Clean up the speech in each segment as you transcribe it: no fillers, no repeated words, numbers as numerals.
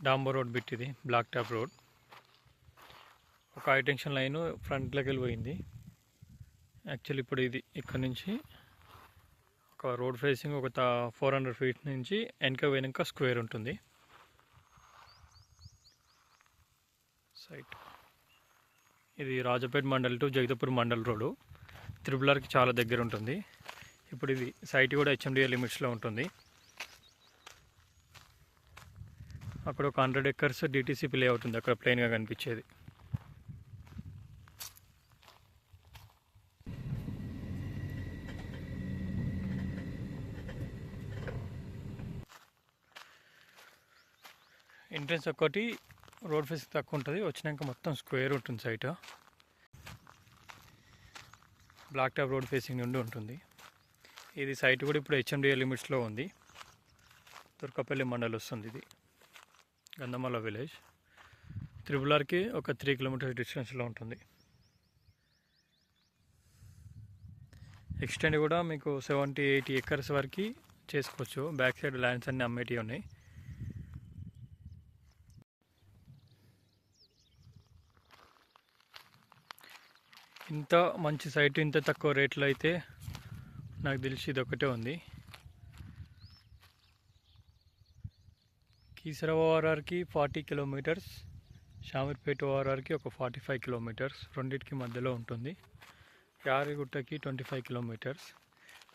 డాంబర్ road bit ఇది, black top road. ఒక high tension line ఫ్రంట్లోకి వెళ్ళిపోయింది. యాక్చువల్లీ ఇప్పుడు ఇది ఇక్కడ నుంచి ఒక రోడ్ ఫేసింగ్ ఒక 400 feet నుంచి వెనక పోయినాక స్క్వేర్ ఉంటుంది సైట్. ఇది రాజపేట్ మండల్ టు జగదపూర్ మండల్ రోడ్డు, త్రిపులర్కి చాలా దగ్గర ఉంటుంది. ఇప్పుడు ఇది సైట్ కూడా హెచ్ఎండిఏ లిమిట్స్లో ఉంటుంది. అక్కడ ఒక 100 acres డిటీసీపీ లే అవుతుంది, అక్కడ ప్లెయిన్గా కనిపించేది. ఎంట్రన్స్ ఒక్కటి రోడ్ ఫేసింగ్ తక్కువ ఉంటుంది, వచ్చినాక మొత్తం స్క్వేర్ ఉంటుంది site. Black top road facing నుండి ఉంటుంది. ఇది సైట్ కూడా ఇప్పుడు హెచ్ఎండిఏ లిమిట్స్లో ఉంది. తుర్కపల్లి మండల్ వస్తుంది. ఇది గంధమల్ల విలేజ్, త్రిపులర్కి ఒక 3 kilometers డిస్టెన్స్లో ఉంటుంది. ఎక్స్టెండ్ కూడా మీకు 70-80 acres వరకు చేసుకోవచ్చు. బ్యాక్ సైడ్ ల్యాండ్స్ అన్నీ అమ్మేటివి ఉన్నాయి. ఇంత మంచి సైట్ ఇంత తక్కువ రేట్లో అయితే నాకు తెలిసి ఇది ఒకటే ఉంది. కీసర ఓఆర్ఆర్కి 40 kilometers, షామీర్పేట ఓఆర్ఆర్కి ఒక 45 kilometers, రెండింటికి మధ్యలో ఉంటుంది. యాదగిరిగుట్టకి 25 kilometers,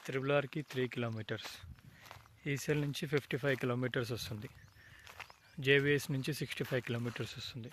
త్రిపులర్కి 3 kilometers, ఈసీఎల్ నుంచి 55 kilometers వస్తుంది, జేవిఎస్ నుంచి 65 kilometers వస్తుంది.